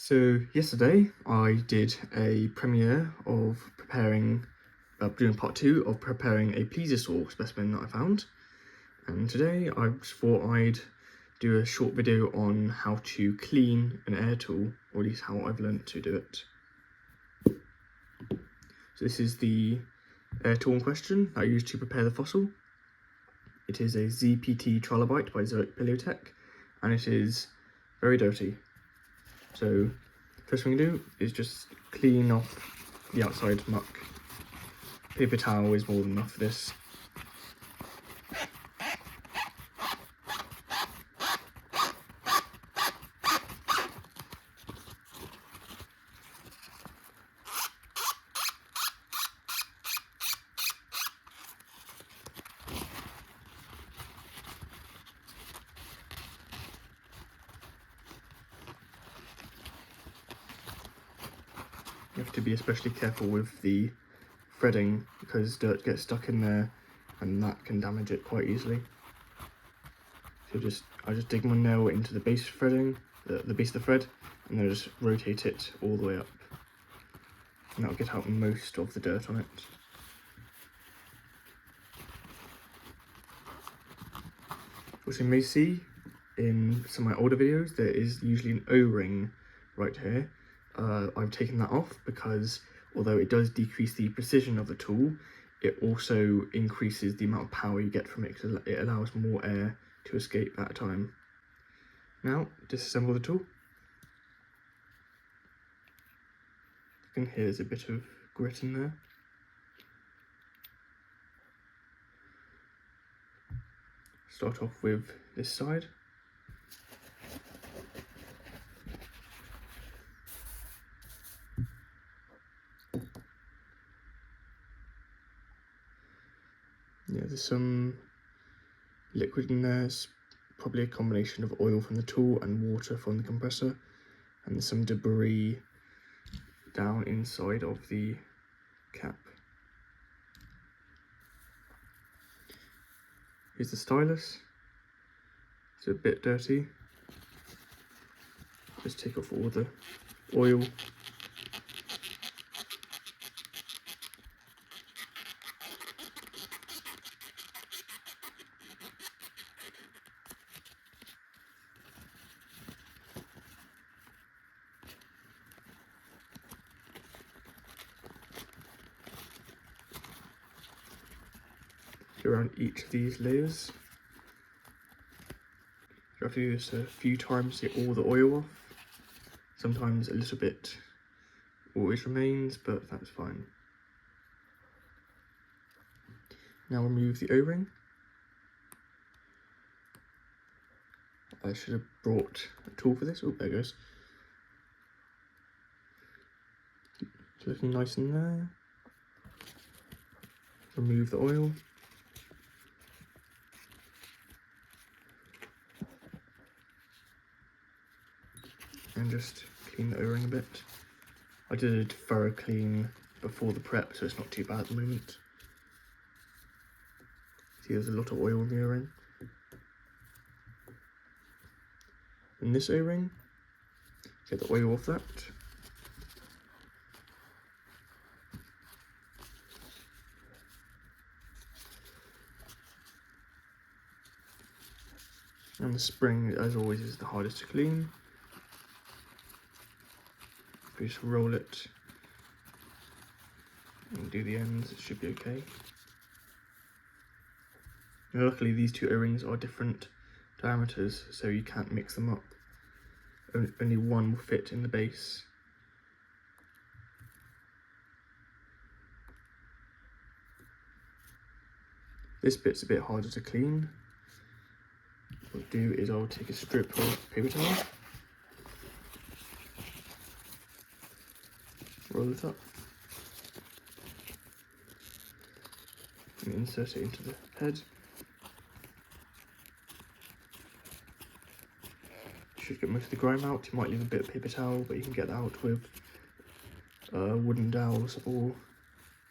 So yesterday I did a premiere of doing part 2 of preparing a plesiosaur specimen that I found, and today I just thought I'd do a short video on how to clean an air tool, or at least how I've learned to do it. So this is the air tool in question that I used to prepare the fossil. It is a ZPT-Trilobite by ZOIC Palaeotech, and it is very dirty. So first thing you do is just clean off the outside muck. Paper towel is more than enough for this. You have to be especially careful with the threading because dirt gets stuck in there and that can damage it quite easily. So I just dig my nail into the base threading, the base of the thread, and then just rotate it all the way up. And that'll get out most of the dirt on it. As you may see in some of my older videos, there is usually an O-ring right here. I've taken that off because although it does decrease the precision of the tool, it also increases the amount of power you get from it because it allows more air to escape at a time. Now, disassemble the tool. You can hear there's a bit of grit in there. Start off with this side. Yeah, there's some liquid in there. It's probably a combination of oil from the tool and water from the compressor. And there's some debris down inside of the cap. Here's the stylus. It's a bit dirty. Just take off all the oil. Around each of these layers. You have to do this a few times to get all the oil off. Sometimes a little bit always remains, but that's fine. Now remove the O-ring. I should have brought a tool for this. Oh, there it goes. It's looking nice in there. Remove the oil. And just clean the O-ring a bit. I did a thorough clean before the prep, so it's not too bad at the moment. See, there's a lot of oil in the O-ring. And this O-ring, get the oil off that. And the spring, as always, is the hardest to clean. If you just roll it and do the ends, it should be okay. Now, luckily, these two O-rings are different diameters, so you can't mix them up. Only one will fit in the base. This bit's a bit harder to clean. What I'll do is I'll take a strip of paper towel, roll it up, and insert it into the head. You should get most of the grime out. You might leave a bit of paper towel, but you can get that out with wooden dowels or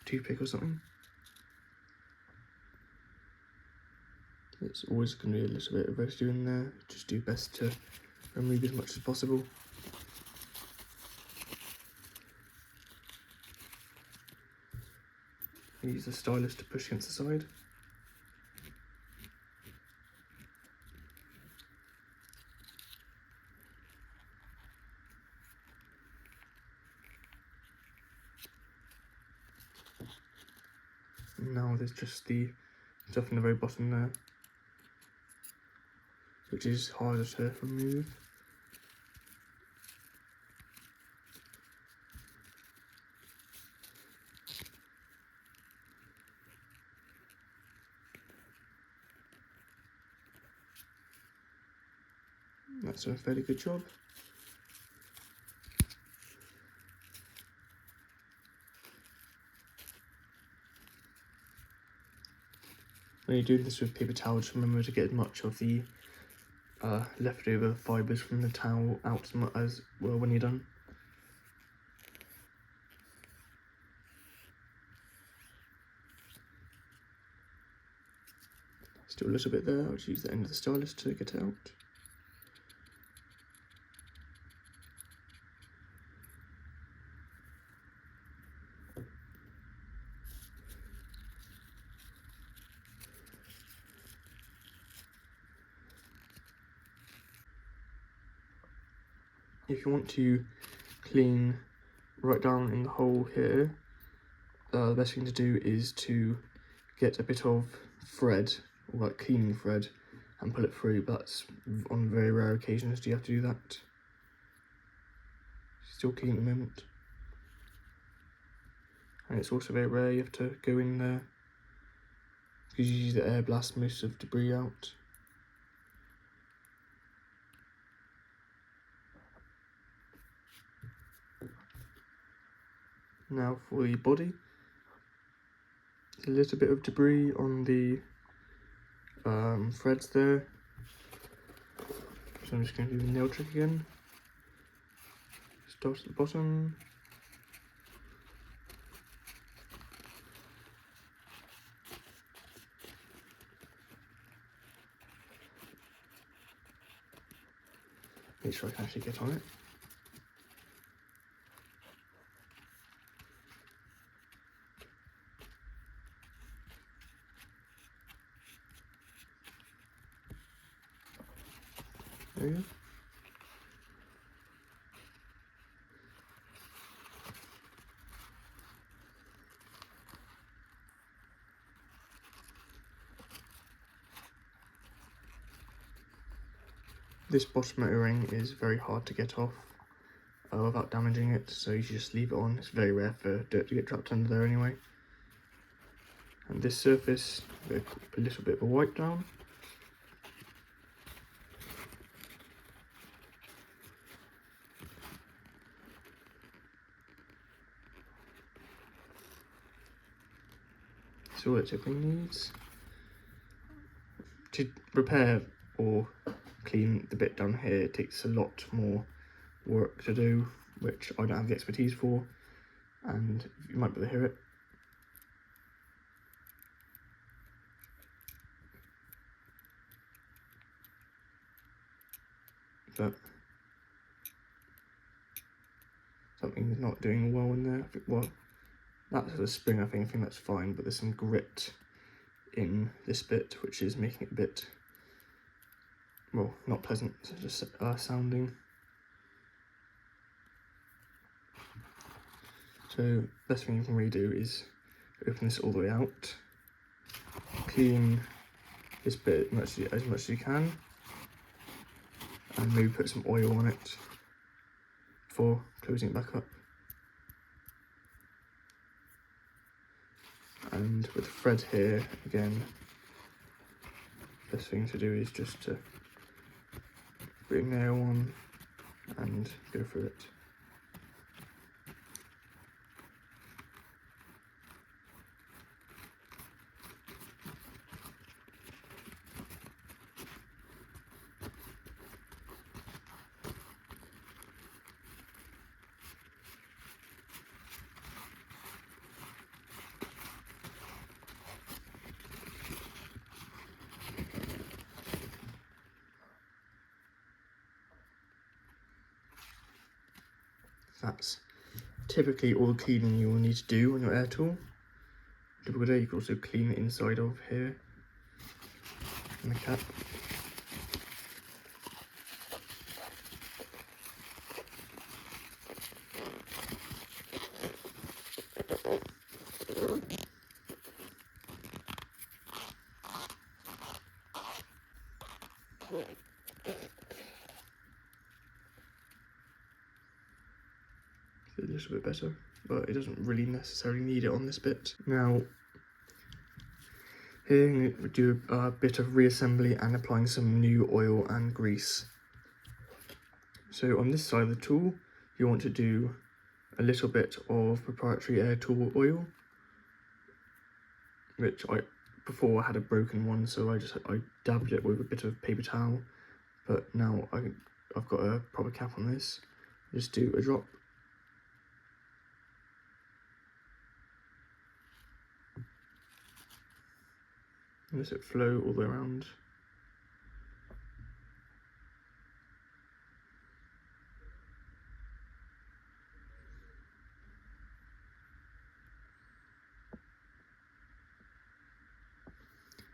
toothpick or something. It's always going to be a little bit of residue in there. Just do best to remove as much as possible. Use the stylus to push against the side. And now there's just the stuff in the very bottom there, which is harder to remove. That's a fairly good job. When you do this with paper towel, just remember to get as much of the leftover fibres from the towel out as well when you're done. Still a little bit there, I'll just use the end of the stylus to get it out. If you want to clean right down in the hole here, the best thing to do is to get a bit of thread, or like cleaning thread, and pull it through, but that's on very rare occasions do you have to do that. Still clean at the moment. And it's also very rare you have to go in there, because usually the air blasts most of the debris out. Now for the body, there's a little bit of debris on the threads there, so I'm just going to do the nail trick again. Start at the bottom, make sure I can actually get on it. There we go. This bottom O-ring is very hard to get off without damaging it, so you should just leave it on. It's very rare for dirt to get trapped under there anyway. And this surface, a little bit of a wipe down. That's all it typically needs. To repair or clean the bit down here, it takes a lot more work to do, which I don't have the expertise for, and you might be able to hear it. But something's not doing well in there. Well, that's the spring, I think that's fine, but there's some grit in this bit, which is making it a bit, well, not pleasant, just sounding. So best thing you can really do is open this all the way out, clean this bit as much as you can, and maybe put some oil on it before closing it back up. And with the thread here, again, best thing to do is just to put a nail on and go through it. That's typically all the cleaning you will need to do on your air tool. typical day. You can also clean the inside of here and the cap. A little bit better, but it doesn't really necessarily need it on this bit. Now, here we do a bit of reassembly and applying some new oil and grease. So on this side of the tool, you want to do a little bit of proprietary air tool oil, which before I had a broken one, so I dabbed it with a bit of paper towel, but now I've got a proper cap on this. Just do a drop. Let it flow all the way around.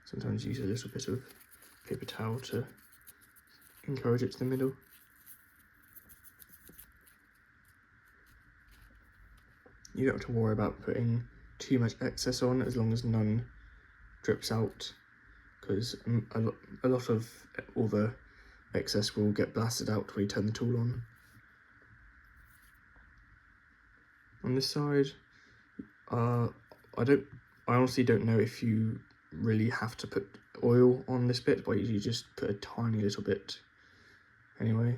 Sometimes use a little bit of paper towel to encourage it to the middle. You don't have to worry about putting too much excess on as long as none drips out, because a lot of all the excess will get blasted out when you turn the tool on. On this side, I honestly don't know if you really have to put oil on this bit, but you just put a tiny little bit anyway.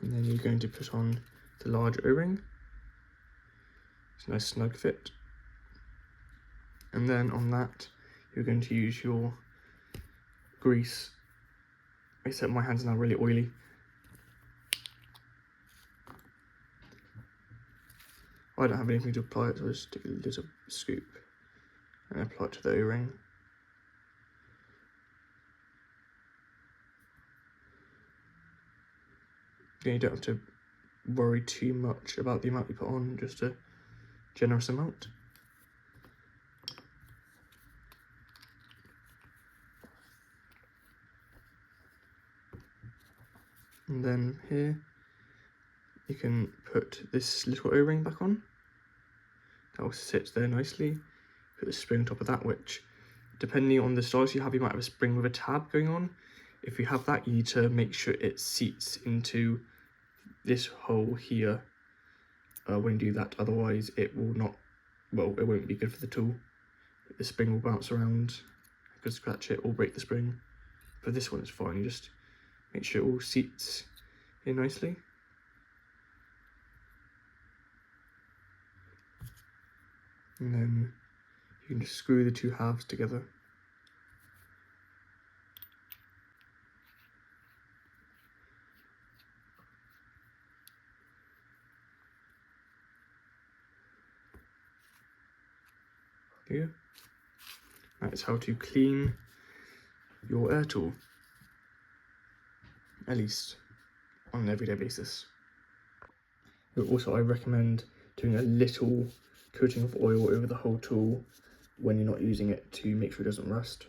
And then you're going to put on the large O-ring. It's a nice snug fit. And then on that, you're going to use your grease. Except my hands are now really oily. I don't have anything to apply it, so I just take a little scoop and apply it to the O-ring. You don't have to worry too much about the amount you put on, just a generous amount. And then here, you can put this little O-ring back on. That will sit there nicely. Put the spring on top of that, which, depending on the styles you might have a spring with a tab going on. If you have that, you need to make sure it seats into this hole here when you do that. Otherwise, it will not, well, it won't be good for the tool. The spring will bounce around, you could scratch it or break the spring. For this one, it's fine. You just make sure it all seats in nicely. And then you can just screw the two halves together. There you go. That's how to clean your air tool, at least on an everyday basis. Also, I recommend doing a little coating of oil over the whole tool when you're not using it to make sure it doesn't rust.